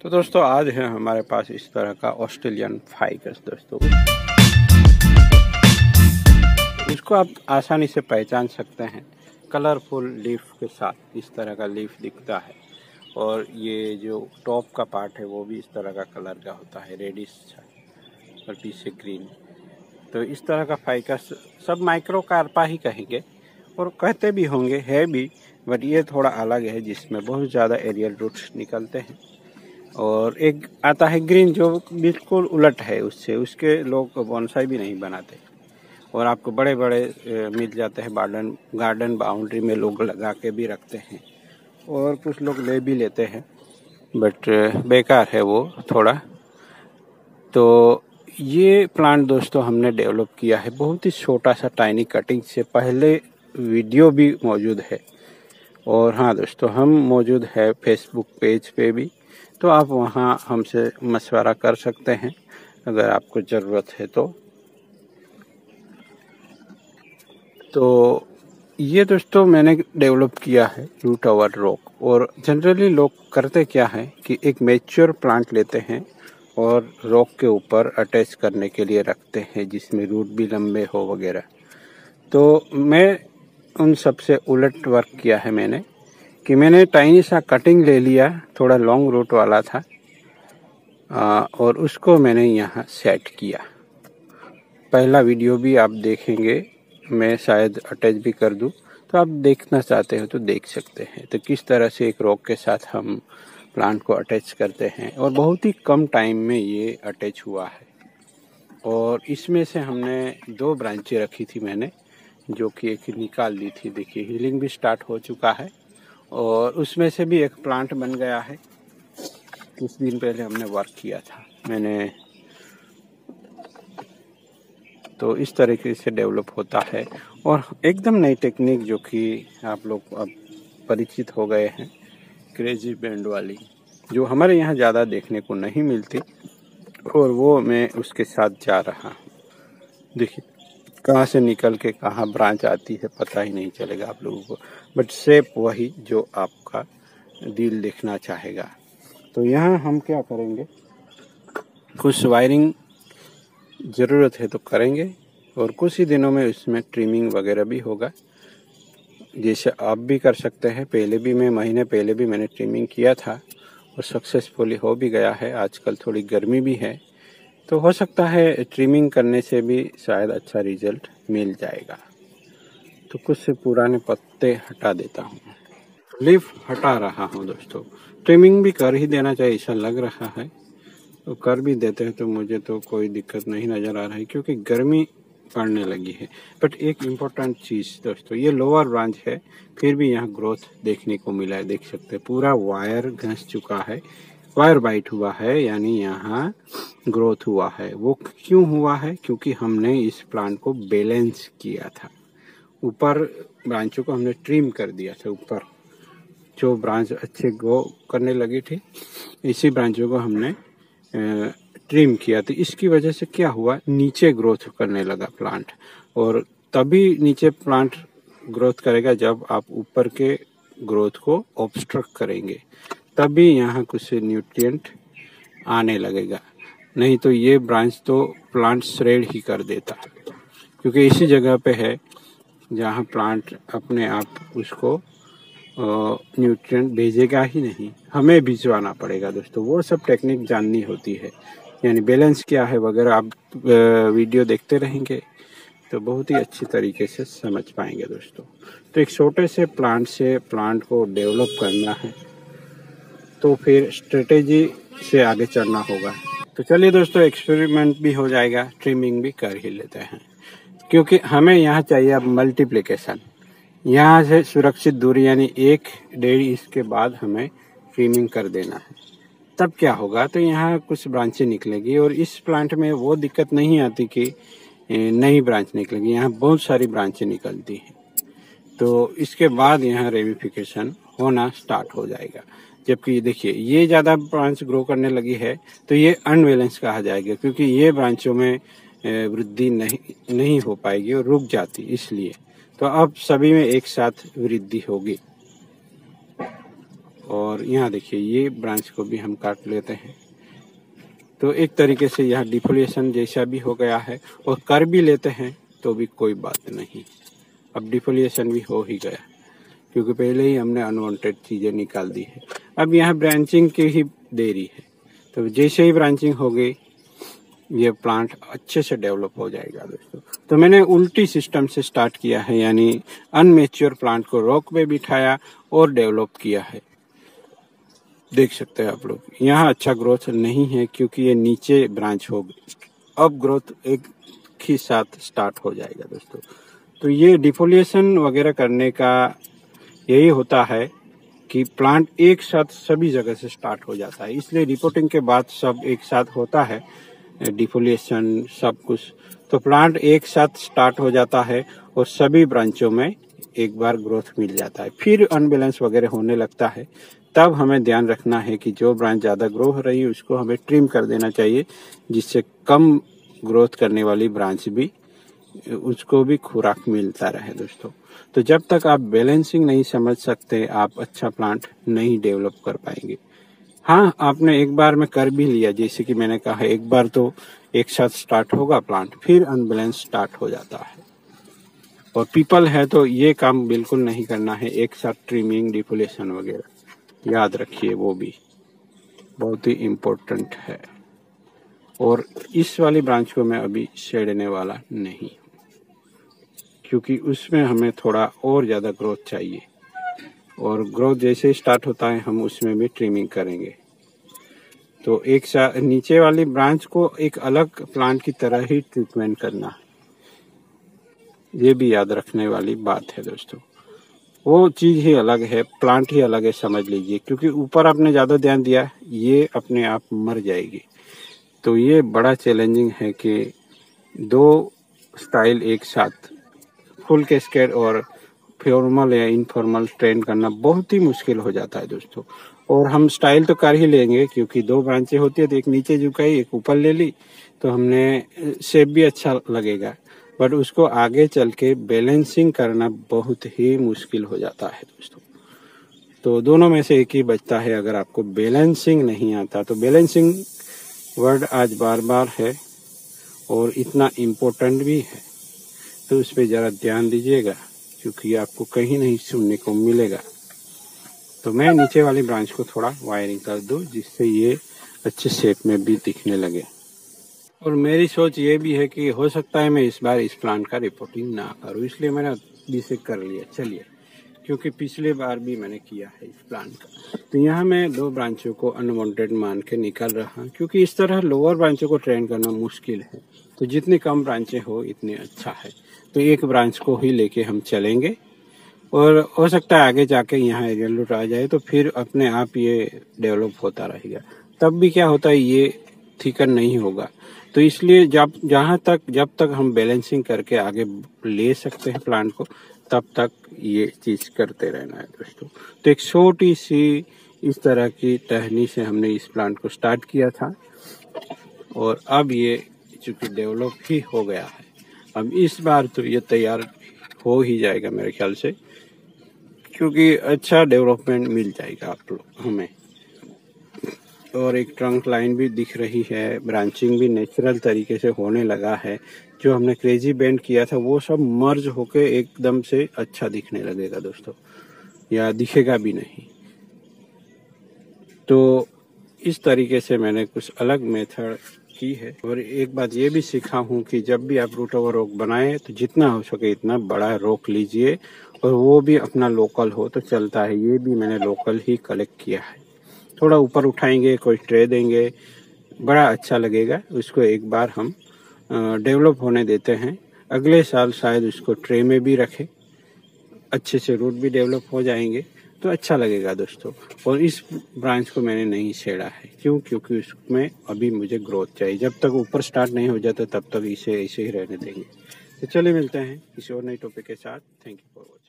तो दोस्तों आज है हमारे पास इस तरह का ऑस्ट्रेलियन फाइकस दोस्तों। इसको आप आसानी से पहचान सकते हैं, कलरफुल लीफ के साथ इस तरह का लीफ दिखता है। और ये जो टॉप का पार्ट है वो भी इस तरह का कलर का होता है, रेडिश और पीछे ग्रीन। तो इस तरह का फाइकस सब माइक्रो कार्पा ही कहेंगे और कहते भी होंगे, है भी, बट ये थोड़ा अलग है जिसमें बहुत ज़्यादा एरियल रूट्स निकलते हैं। और एक आता है ग्रीन जो बिल्कुल उलट है उससे, उसके लोग बोनसाई भी नहीं बनाते और आपको बड़े बड़े मिल जाते हैं गार्डन बाउंड्री में, लोग लगा के भी रखते हैं और कुछ लोग ले भी लेते हैं, बट बेकार है वो थोड़ा। तो ये प्लांट दोस्तों हमने डेवलप किया है बहुत ही छोटा सा टाइनी कटिंग से, पहले वीडियो भी मौजूद है। और हाँ दोस्तों, हम मौजूद है फेसबुक पेज पे भी, तो आप वहाँ हमसे मशवरा कर सकते हैं अगर आपको ज़रूरत है तो ये दोस्तों मैंने डेवलप किया है रूट ओवर रॉक। और जनरली लोग करते क्या है कि एक मैच्योर प्लांट लेते हैं और रॉक के ऊपर अटैच करने के लिए रखते हैं जिसमें रूट भी लंबे हो वगैरह। तो मैं उन सबसे उलट वर्क किया है मैंने कि मैंने टाइनी सा कटिंग ले लिया, थोड़ा लॉन्ग रूट वाला था, और उसको मैंने यहाँ सेट किया। पहला वीडियो भी आप देखेंगे, मैं शायद अटैच भी कर दूँ, तो आप देखना चाहते हो तो देख सकते हैं। तो किस तरह से एक रॉक के साथ हम प्लांट को अटैच करते हैं और बहुत ही कम टाइम में ये अटैच हुआ है। और इसमें से हमने 2 ब्रांचें रखी थी मैंने, जो कि एक निकाल दी थी। देखिए हीलिंग भी स्टार्ट हो चुका है और उसमें से भी एक प्लांट बन गया है। कुछ दिन पहले हमने वर्क किया था मैंने। तो इस तरीके से डेवलप होता है और एकदम नई टेक्निक जो कि आप लोग अब परिचित हो गए हैं, क्रेजी बैंड वाली, जो हमारे यहाँ ज़्यादा देखने को नहीं मिलती, और वो मैं उसके साथ जा रहा हूँ। देखिए कहाँ से निकल के कहाँ ब्रांच आती है पता ही नहीं चलेगा आप लोगों को, बट शेप वही जो आपका दिल देखना चाहेगा। तो यहाँ हम क्या करेंगे, कुछ वायरिंग ज़रूरत है तो करेंगे और कुछ ही दिनों में इसमें ट्रिमिंग वगैरह भी होगा, जैसे आप भी कर सकते हैं। पहले भी महीने पहले भी मैंने ट्रिमिंग किया था और सक्सेसफुली हो भी गया है। आजकल थोड़ी गर्मी भी है तो हो सकता है ट्रिमिंग करने से भी शायद अच्छा रिजल्ट मिल जाएगा। तो कुछ से पुराने पत्ते हटा देता हूँ, लीफ हटा रहा हूँ दोस्तों। ट्रिमिंग भी कर ही देना चाहिए ऐसा लग रहा है, तो कर भी देते हैं तो मुझे तो कोई दिक्कत नहीं नज़र आ रहा है क्योंकि गर्मी पड़ने लगी है। बट एक इम्पोर्टेंट चीज़ दोस्तों, ये लोअर ब्रांच है फिर भी यहाँ ग्रोथ देखने को मिला है। देख सकते हैं पूरा वायर घस चुका है, वायर बाइट हुआ है, यानी यहाँ ग्रोथ हुआ है। वो क्यों हुआ है? क्योंकि हमने इस प्लांट को बैलेंस किया था। ऊपर ब्रांचों को हमने ट्रिम कर दिया था, ऊपर जो ब्रांच अच्छे ग्रो करने लगी थी इसी ब्रांचों को हमने ट्रिम किया। तो इसकी वजह से क्या हुआ, नीचे ग्रोथ करने लगा प्लांट। और तभी नीचे प्लांट ग्रोथ करेगा जब आप ऊपर के ग्रोथ को ऑब्स्ट्रक्ट करेंगे, तभी यहाँ कुछ न्यूट्रिएंट आने लगेगा। नहीं तो ये ब्रांच तो प्लांट श्रेड ही कर देता, क्योंकि इसी जगह पे है जहाँ प्लांट अपने आप उसको न्यूट्रिएंट भेजेगा ही नहीं, हमें भिजवाना पड़ेगा दोस्तों। वो सब टेक्निक जाननी होती है, यानी बैलेंस क्या है वगैरह। आप वीडियो देखते रहेंगे तो बहुत ही अच्छी तरीके से समझ पाएंगे दोस्तों। तो एक छोटे से प्लांट से प्लांट को डेवलप करना है तो फिर स्ट्रेटेजी से आगे चलना होगा। तो चलिए दोस्तों, एक्सपेरिमेंट भी हो जाएगा, ट्रिमिंग भी कर ही लेते हैं, क्योंकि हमें यहाँ चाहिए अब मल्टीप्लिकेशन। यहाँ से सुरक्षित दूरी यानी 1-1.5 इंच के बाद हमें ट्रिमिंग कर देना है। तब क्या होगा, तो यहाँ कुछ ब्रांचें निकलेगी और इस प्लांट में वो दिक्कत नहीं आती कि नई ब्रांच निकलेगी, यहाँ बहुत सारी ब्रांचें निकलती हैं। तो इसके बाद यहाँ रेमिफिकेशन होना स्टार्ट हो जाएगा। जबकि देखिए ये ज़्यादा ब्रांच ग्रो करने लगी है तो ये अनबैलेंस कहा जाएगा, क्योंकि ये ब्रांचों में वृद्धि नहीं हो पाएगी और रुक जाती, इसलिए। तो अब सभी में एक साथ वृद्धि होगी। और यहाँ देखिए ये ब्रांच को भी हम काट लेते हैं। तो एक तरीके से यह डिफोलिएशन जैसा भी हो गया है, और कर भी लेते हैं तो भी कोई बात नहीं। अब डिफोलिएशन भी हो ही गया क्योंकि पहले ही हमने अनवांटेड चीज़ें निकाल दी है। अब यहाँ ब्रांचिंग की ही देरी है, तो जैसे ही ब्रांचिंग हो गई ये प्लांट अच्छे से डेवलप हो जाएगा दोस्तों। तो मैंने उल्टी सिस्टम से स्टार्ट किया है, यानी अनमेच्योर प्लांट को रॉक पे बिठाया और डेवलप किया है। देख सकते हैं आप लोग, यहाँ अच्छा ग्रोथ नहीं है क्योंकि ये नीचे ब्रांच हो गई। अब ग्रोथ एक ही साथ स्टार्ट हो जाएगा दोस्तों। तो ये डिफोलिएशन वगैरह करने का यही होता है कि प्लांट एक साथ सभी जगह से स्टार्ट हो जाता है, इसलिए रिपोर्टिंग के बाद सब एक साथ होता है, डिफोलिएशन सब कुछ। तो प्लांट एक साथ स्टार्ट हो जाता है और सभी ब्रांचों में एक बार ग्रोथ मिल जाता है। फिर अनबैलेंस वगैरह होने लगता है, तब हमें ध्यान रखना है कि जो ब्रांच ज़्यादा ग्रो हो रही है उसको हमें ट्रिम कर देना चाहिए, जिससे कम ग्रोथ करने वाली ब्रांच भी उसको भी खुराक मिलता रहे दोस्तों। तो जब तक आप बैलेंसिंग नहीं समझ सकते, आप अच्छा प्लांट नहीं डेवलप कर पाएंगे। हाँ, आपने एक बार में कर भी लिया, जैसे कि मैंने कहा एक बार तो एक साथ स्टार्ट होगा प्लांट, फिर अनबैलेंस स्टार्ट हो जाता है। और पीपल है तो ये काम बिल्कुल नहीं करना है, एक साथ ट्रिमिंग डिफोलिएशन वगैरह याद रखिए, वो भी बहुत ही इम्पोर्टेंट है। और इस वाली ब्रांच को मैं अभी छेड़ने वाला नहीं, क्योंकि उसमें हमें थोड़ा और ज़्यादा ग्रोथ चाहिए, और ग्रोथ जैसे ही स्टार्ट होता है हम उसमें भी ट्रिमिंग करेंगे। तो एक नीचे वाली ब्रांच को एक अलग प्लांट की तरह ही ट्रीटमेंट करना है, ये भी याद रखने वाली बात है दोस्तों। वो चीज़ ही अलग है, प्लांट ही अलग है, समझ लीजिए। क्योंकि ऊपर आपने ज़्यादा ध्यान दिया, ये अपने आप मर जाएगी। तो ये बड़ा चैलेंजिंग है कि दो स्टाइल एक साथ, फुल कैस्केड और फॉर्मल या इनफॉर्मल ट्रेन करना बहुत ही मुश्किल हो जाता है दोस्तों। और हम स्टाइल तो कर ही लेंगे, क्योंकि दो ब्रांचें होती है, तो एक नीचे झुकाई एक ऊपर ले ली, तो हमने शेप भी अच्छा लगेगा। बट उसको आगे चल के बैलेंसिंग करना बहुत ही मुश्किल हो जाता है दोस्तों। तो दोनों में से एक ही बचता है। अगर आपको बैलेंसिंग नहीं आता, तो बैलेंसिंग वर्ड आज बार बार है और इतना इम्पोर्टेंट भी है, तो उस पर ज़रा ध्यान दीजिएगा, क्योंकि आपको कहीं नहीं सुनने को मिलेगा। तो मैं नीचे वाली ब्रांच को थोड़ा वायरिंग कर दूं, जिससे ये अच्छे शेप में भी दिखने लगे। और मेरी सोच ये भी है कि हो सकता है मैं इस बार इस प्लांट का रिपोर्टिंग ना करूं, इसलिए मैंने अभी से कर लिया। चलिए, क्योंकि पिछले बार भी मैंने किया है इस प्लांट का। तो यहाँ मैं दो ब्रांचों को अनवांटेड मान के निकल रहा हूँ, क्योंकि इस तरह लोअर ब्रांचों को ट्रेन करना मुश्किल है। तो जितनी कम ब्रांचें हो इतनी अच्छा है। तो एक ब्रांच को ही लेके हम चलेंगे, और हो सकता है आगे जाके यहाँ एरियल रूट आ जाए, तो फिर अपने आप ये डेवलप होता रहेगा। तब भी क्या होता है, ये थिकन नहीं होगा। तो इसलिए जब तक हम बैलेंसिंग करके आगे ले सकते हैं प्लांट को, तब तक ये चीज करते रहना है दोस्तों। तो एक छोटी सी इस तरह की टहनी से हमने इस प्लांट को स्टार्ट किया था, और अब ये चूंकि डेवलप ही हो गया है, अब इस बार तो ये तैयार हो ही जाएगा मेरे ख्याल से, क्योंकि अच्छा डेवलपमेंट मिल जाएगा आप लोग हमें। और एक ट्रंक लाइन भी दिख रही है, ब्रांचिंग भी नेचुरल तरीके से होने लगा है। जो हमने क्रेजी बेंड किया था वो सब मर्ज होके एकदम से अच्छा दिखने लगेगा दोस्तों, या दिखेगा भी नहीं। तो इस तरीके से मैंने कुछ अलग मेथड की है। और एक बात ये भी सीखा हूँ कि जब भी आप रूट ओवर रॉक बनाए, तो जितना हो सके इतना बड़ा रॉक लीजिए, और वो भी अपना लोकल हो तो चलता है। ये भी मैंने लोकल ही कलेक्ट किया है। थोड़ा ऊपर उठाएंगे, कोई ट्रे देंगे, बड़ा अच्छा लगेगा। उसको एक बार हम डेवलप होने देते हैं, अगले साल शायद उसको ट्रे में भी रखें, अच्छे से रूट भी डेवलप हो जाएंगे, तो अच्छा लगेगा दोस्तों। और इस ब्रांच को मैंने नहीं छेड़ा है, क्यों? क्योंकि उसमें अभी मुझे ग्रोथ चाहिए। जब तक ऊपर स्टार्ट नहीं हो जाता तब तक इसे ऐसे ही रहने देंगे। तो चलिए मिलते हैं किसी और नए टॉपिक के साथ। Thank you for watching.